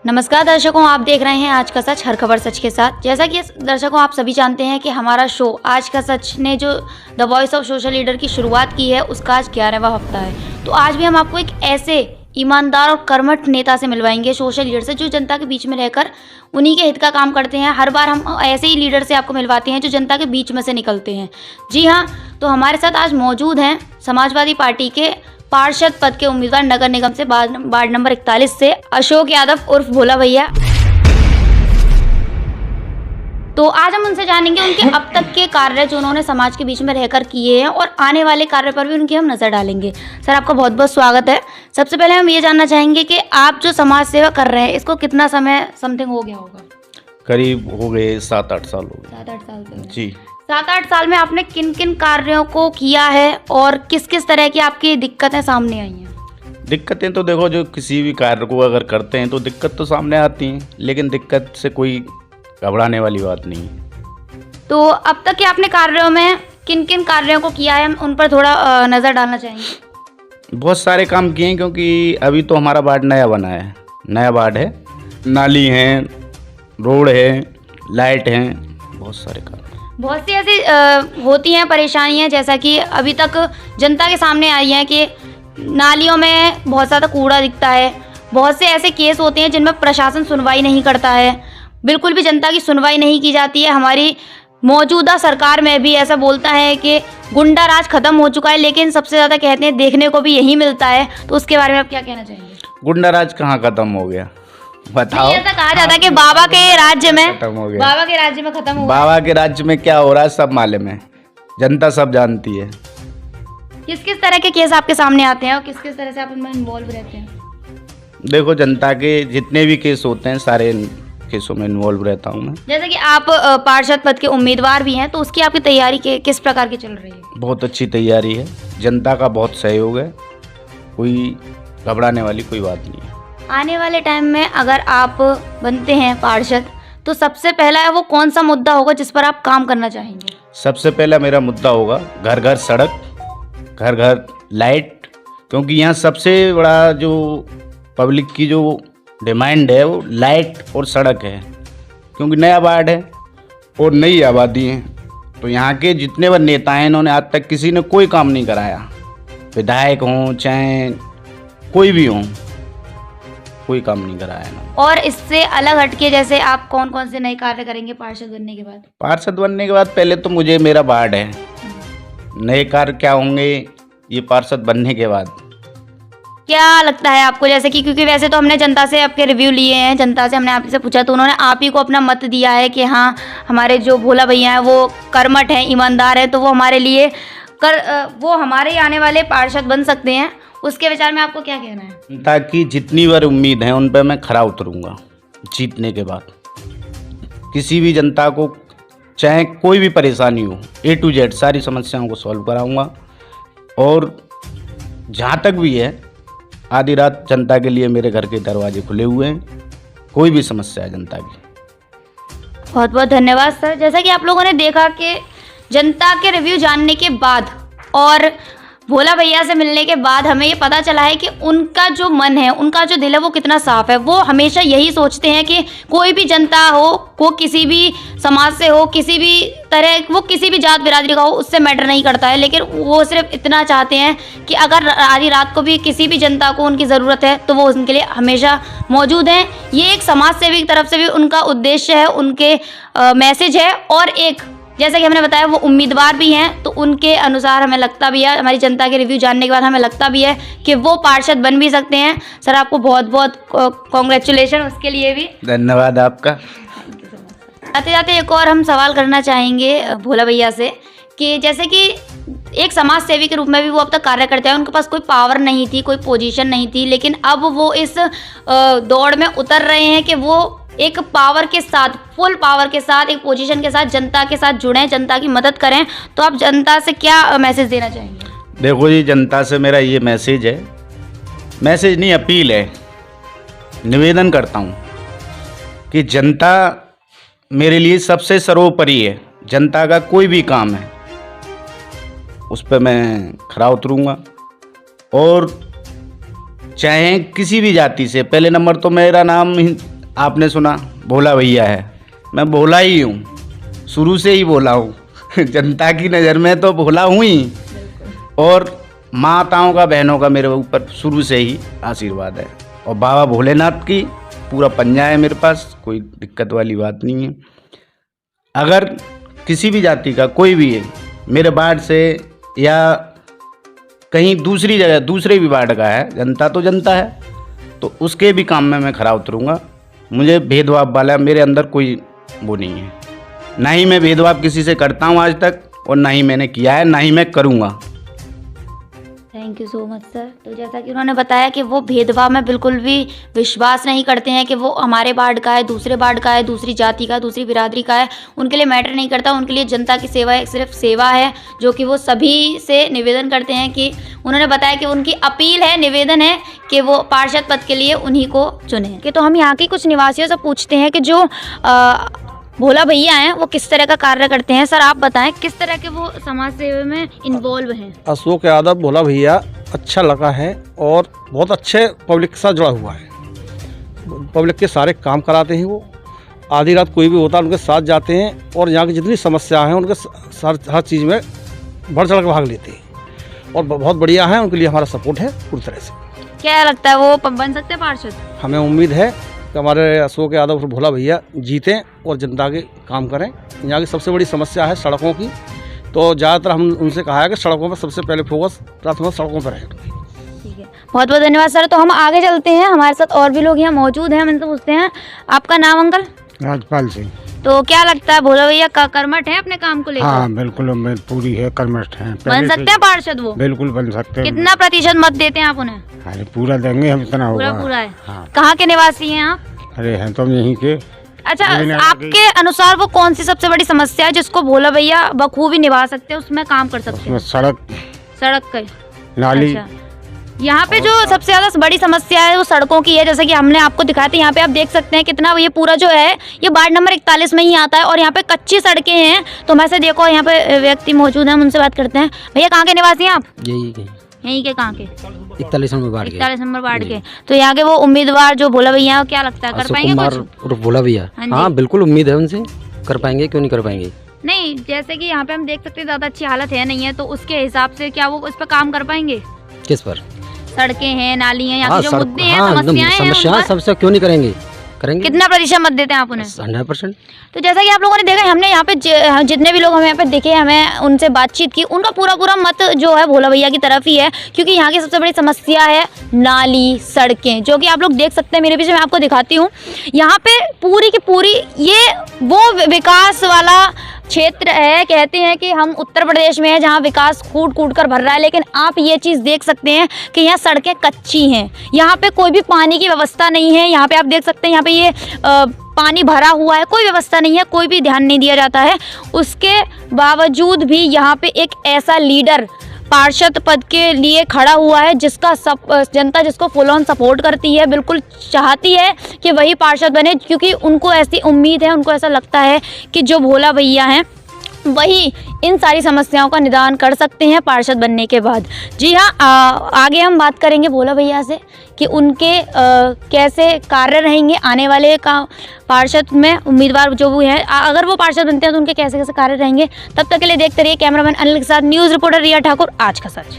नमस्कार दर्शकों, आप देख रहे हैं आज का सच, हर खबर सच के साथ। जैसा कि दर्शकों आप सभी जानते हैं कि हमारा शो आज का सच ने जो the voice of social leader की शुरुआत की है उसका आज 11वां हफ्ता है। तो आज भी हम आपको एक ऐसे ईमानदार और कर्मठ नेता से मिलवाएंगे, सोशल लीडर से, जो जनता के बीच में रहकर उन्हीं के हित का काम करते हैं। हर बार हम ऐसे ही लीडर से आपको मिलवाते हैं जो जनता के बीच में से निकलते हैं। जी हाँ, तो हमारे साथ आज मौजूद हैं समाजवादी पार्टी के पार्षद पद के उम्मीदवार नगर निगम से वार्ड नंबर 41 से अशोक यादव उर्फ भोला भैया। तो आज हम उनसे जानेंगे उनके अब तक के कार्य जो उन्होंने समाज के बीच में रहकर किए हैं और आने वाले कार्य पर भी उनकी हम नजर डालेंगे। सर, आपका बहुत बहुत स्वागत है। सबसे पहले हम ये जानना चाहेंगे कि आप जो समाज सेवा कर रहे हैं इसको कितना समय समथिंग हो गया होगा? करीब हो गए 7-8 साल हो गए। 7-8 साल से जी। 7-8 साल में आपने किन किन कार्यों को किया है और किस किस तरह की आपकी दिक्कतें सामने आई हैं? दिक्कतें तो देखो, जो किसी भी कार्य को अगर करते हैं तो दिक्कत तो सामने आती हैं, लेकिन दिक्कत से कोई घबराने वाली बात नहीं है। तो अब तक के आपने कार्यों में किन किन कार्यों को किया है, हम उन पर थोड़ा नज़र डालना चाहेंगे। बहुत सारे काम किए हैं, क्योंकि अभी तो हमारा वार्ड नया बना है, नया वार्ड है। नाली है, रोड है, लाइट है, बहुत सारे काम। बहुत सी ऐसी होती हैं परेशानियां, जैसा कि अभी तक जनता के सामने आई हैं कि नालियों में बहुत ज़्यादा कूड़ा दिखता है। बहुत से ऐसे केस होते हैं जिनमें प्रशासन सुनवाई नहीं करता है, बिल्कुल भी जनता की सुनवाई नहीं की जाती है। हमारी मौजूदा सरकार में भी ऐसा बोलता है कि गुंडा राज खत्म हो चुका है, लेकिन सबसे ज़्यादा कहते हैं देखने को भी यही मिलता है। तो उसके बारे में आप क्या कहना चाहेंगे? गुंडा राज कहाँ खत्म हो गया, बताओ। ऐसा कहा जाता है कि बाबा के राज्य में खत्म हो गया। बाबा के राज्य में खत्म हो गया। बाबा के राज्य में क्या हो रहा है सब मालूम है, जनता सब जानती है। किस किस तरह के केस आपके सामने आते हैं और किस किस तरह से आप उनमें इन्वॉल्व रहते हैं? देखो, जनता के जितने भी केस होते हैं सारे केसों में इन्वॉल्व रहता हूँ मैं। जैसे कि आप पार्षद पद के उम्मीदवार भी हैं, तो उसकी आपकी तैयारी किस प्रकार की चल रही है? बहुत अच्छी तैयारी है, जनता का बहुत सहयोग है, कोई घबराने वाली कोई बात नहीं है। आने वाले टाइम में अगर आप बनते हैं पार्षद, तो सबसे पहला वो कौन सा मुद्दा होगा जिस पर आप काम करना चाहेंगे? सबसे पहला मेरा मुद्दा होगा घर घर सड़क, घर घर लाइट, क्योंकि यहाँ सबसे बड़ा जो पब्लिक की जो डिमांड है वो लाइट और सड़क है। क्योंकि नया वार्ड है और नई आबादी है, तो यहाँ के जितने भी नेता हैं इन्होंने आज तक किसी ने कोई काम नहीं कराया। विधायक हों चाहे कोई भी हों, कोई काम नहीं कराया ना। और इससे अलग हटके जैसे आप कौन कौन से नए कार्य करेंगे पार्षद बनने के बाद? पार्षद बनने के बाद पहले तो मुझे मेरा वार्ड है, नए कार्य क्या होंगे ये पार्षद बनने के बाद। क्या लगता है आपको, जैसे कि क्योंकि वैसे तो हमने जनता से आपके रिव्यू लिए हैं, जनता से हमने आपसे पूछा तो उन्होंने आप ही को अपना मत दिया है कि हाँ हमारे जो भोला भैया हैं वो कर्मठ हैं, ईमानदार हैं, तो वो हमारे लिए वो हमारे आने वाले पार्षद बन सकते हैं। उसके विचार में आपको क्या कहना है? ताकि जितनी बार उम्मीद है उन पर मैं खरा उतरूंगा जीतने के बाद। किसी भी जनता को चाहे कोई भी परेशानी हो, A to Z सारी समस्याओं को सॉल्व कराऊंगा। और जहाँ तक भी है, आधी रात जनता के लिए मेरे घर के दरवाजे खुले हुए हैं, कोई भी समस्या है जनता की। बहुत बहुत धन्यवाद सर। जैसा कि आप लोगों ने देखा कि जनता के रिव्यू जानने के बाद और भोला भैया से मिलने के बाद हमें ये पता चला है कि उनका जो मन है, उनका जो दिल है वो कितना साफ है। वो हमेशा यही सोचते हैं कि कोई भी जनता हो, वो किसी भी समाज से हो, किसी भी तरह, वो किसी भी जात बिरादरी का हो, उससे मैटर नहीं करता है। लेकिन वो सिर्फ इतना चाहते हैं कि अगर आधी रात को भी किसी भी जनता को उनकी ज़रूरत है तो वो उनके लिए हमेशा मौजूद हैं। ये एक समाज सेवी की तरफ से भी उनका उद्देश्य है, उनके मैसेज है। और एक जैसा कि हमने बताया वो उम्मीदवार भी हैं, तो उनके अनुसार हमें लगता भी है, हमारी जनता के रिव्यू जानने के बाद हमें लगता भी है कि वो पार्षद बन भी सकते हैं। सर, आपको बहुत बहुत कॉन्ग्रेचुलेशन उसके लिए भी। धन्यवाद आपका। आते जाते एक और हम सवाल करना चाहेंगे भोला भैया से कि जैसे कि एक समाज सेवी के रूप में भी वो अब तक कार्य करते हैं, उनके पास कोई पावर नहीं थी, कोई पोजीशन नहीं थी, लेकिन अब वो इस दौड़ में उतर रहे हैं कि वो एक पावर के साथ, फुल पावर के साथ, एक पोजीशन के साथ जनता के साथ जुड़ें, जनता की मदद करें। तो आप जनता से क्या मैसेज देना चाहेंगे? देखो जी, जनता से मेरा ये मैसेज है, मैसेज नहीं अपील है, निवेदन करता हूँ कि जनता मेरे लिए सबसे सर्वोपरि है। जनता का कोई भी काम है उस पर मैं खरा उतरूँगा। और चाहे किसी भी जाति से, पहले नंबर तो मेरा नाम आपने सुना भोला भैया है, मैं भोला ही हूँ, शुरू से ही भोला हूँ जनता की नज़र में तो भोला हूँ ही, और माताओं का बहनों का मेरे ऊपर शुरू से ही आशीर्वाद है, और बाबा भोलेनाथ की पूरा पंजा है मेरे पास, कोई दिक्कत वाली बात नहीं है। अगर किसी भी जाति का कोई भी है मेरे वार्ड से या कहीं दूसरी जगह दूसरे भी वार्ड का है, जनता तो जनता है, तो उसके भी काम में मैं खरा उतरूँगा। मुझे भेदभाव वाला मेरे अंदर कोई वो नहीं है, ना ही मैं भेदभाव किसी से करता हूँ आज तक, और ना ही मैंने किया है, ना ही मैं करूँगा। Thank you so much sir. तो जैसा कि उन्होंने बताया कि वो भेदभाव में बिल्कुल भी विश्वास नहीं करते हैं कि वो हमारे वार्ड का है, दूसरे वार्ड का है, दूसरी जाति का, दूसरी बिरादरी का है, उनके लिए मैटर नहीं करता। उनके लिए जनता की सेवा है, सिर्फ सेवा है, जो कि वो सभी से निवेदन करते हैं कि उन्होंने बताया कि उनकी अपील है, निवेदन है कि वो पार्षद पद के लिए उन्हीं को चुने। कि तो हम यहाँ के कुछ निवासियों से पूछते हैं कि जो भोला भैया हैं वो किस तरह का कार्य करते हैं। सर आप बताएं किस तरह के वो समाज सेवा में इन्वॉल्व हैं। अशोक यादव भोला भैया अच्छा लगा है और बहुत अच्छे पब्लिक के साथ जुड़ा हुआ है, पब्लिक के सारे काम कराते हैं। वो आधी रात कोई भी होता है उनके साथ जाते हैं, और यहाँ की जितनी समस्या हैं उनके हर चीज़ में बढ़ चढ़ कर भाग लेते हैं, और बहुत बढ़िया है। उनके लिए हमारा सपोर्ट है पूरी तरह से। क्या लगता है वो बन सकते हैं पार्षद? हमें उम्मीद है कि हमारे अशोक यादव और भोला भैया जीतें और जनता के काम करें। यहाँ की सबसे बड़ी समस्या है सड़कों की, तो ज़्यादातर हम उनसे कहा है कि सड़कों पर सबसे पहले फोकस प्राथमिक सड़कों पर है। ठीक है, बहुत बहुत धन्यवाद सर। तो हम आगे चलते हैं, हमारे साथ और भी लोग यहाँ मौजूद हैं, हम इनसे पूछते हैं आपका नाम अंकल? राजपाल सिंह। तो क्या लगता है भोला भैया का कर्मठ है अपने काम को लेकर? हाँ बिल्कुल, उम्मीद पूरी है, कर्मठ है। बन सकते हैं पार्षद वो? बिल्कुल बन सकते हैं। कितना प्रतिशत मत देते हैं आप उन्हें? अरे पूरा देंगे हम, इतना होगा। पूरा है। हाँ। कहाँ के निवासी हैं आप? अरे हैं तो हम यहीं के। अच्छा, आपके अनुसार वो कौन सी सबसे बड़ी समस्या है जिसको भोला भैया बखूबी निभा सकते हैं, उसमें काम कर सकते हैं? सड़क का नाली। अच्छा। यहाँ पे जो सबसे ज्यादा बड़ी समस्या है वो सड़कों की है, जैसे कि हमने आपको दिखाया था। यहाँ पे आप देख सकते हैं कितना ये पूरा जो है ये वार्ड नंबर 41 में ही आता है, और यहाँ पे कच्ची सड़कें हैं। तो मैं से देखो यहाँ पे व्यक्ति मौजूद हैं, हम उनसे बात करते हैं। भैया कहाँ के निवासी हैं आप? यहीं के कहाँ के? 41 नंबर वार्ड के। तो यहाँ के वो उम्मीदवार जो भोला भैया, क्या लगता है कर पाएंगे कुछ? भोला भैया, हाँ बिल्कुल उम्मीद है उनसे, कर पाएंगे, क्यों नहीं कर पाएंगे। नहीं, जैसे कि यहाँ पे हम देख सकते हैं ज्यादा अच्छी हालत है नहीं है, तो उसके हिसाब से क्या वो इस पर काम कर पाएंगे? किस पर? सड़कें हैं, नाली हैं, यहाँ के जो मुद्दे हैं, समस्या सबसे क्यों नहीं करेंगे, करेंगे। कितना प्रतिशत मत देते हैं आप उन्हें? 100%। तो जैसा कि आप लोगों ने देखा, हमने यहाँ पे जितने भी लोग हमें यहाँ पे दिखे, हमें उनसे बातचीत की, उनका पूरा मत जो है भोला भैया की तरफ ही है, क्योंकि यहाँ की सबसे बड़ी समस्या है नाली, सड़कें, जो कि आप लोग देख सकते हैं मेरे पीछे। मैं आपको दिखाती हूँ, यहाँ पे पूरी की पूरी ये वो विकास वाला क्षेत्र है। कहते हैं कि हम उत्तर प्रदेश में है जहाँ विकास कूट कर भर रहा है, लेकिन आप ये चीज़ देख सकते हैं कि यहाँ सड़कें कच्ची हैं, यहाँ पे कोई भी पानी की व्यवस्था नहीं है। यहाँ पे आप देख सकते हैं, यहाँ पे ये पानी भरा हुआ है, कोई व्यवस्था नहीं है, कोई भी ध्यान नहीं दिया जाता है। उसके बावजूद भी यहाँ पे एक ऐसा लीडर पार्षद पद के लिए खड़ा हुआ है जिसका जनता जिसको फुल ऑन सपोर्ट करती है, बिल्कुल चाहती है कि वही पार्षद बने, क्योंकि उनको ऐसी उम्मीद है, उनको ऐसा लगता है कि जो भोला भैया हैं वही इन सारी समस्याओं का निदान कर सकते हैं पार्षद बनने के बाद। जी हाँ, आगे हम बात करेंगे भोला भैया से कि उनके कैसे कार्य रहेंगे आने वाले का पार्षद में उम्मीदवार जो भी है, अगर वो पार्षद बनते हैं तो उनके कैसे कैसे कार्य रहेंगे। तब तक के लिए देखते रहिए कैमरामैन अनिल के साथ न्यूज़ रिपोर्टर रिया ठाकुर, आज का सच।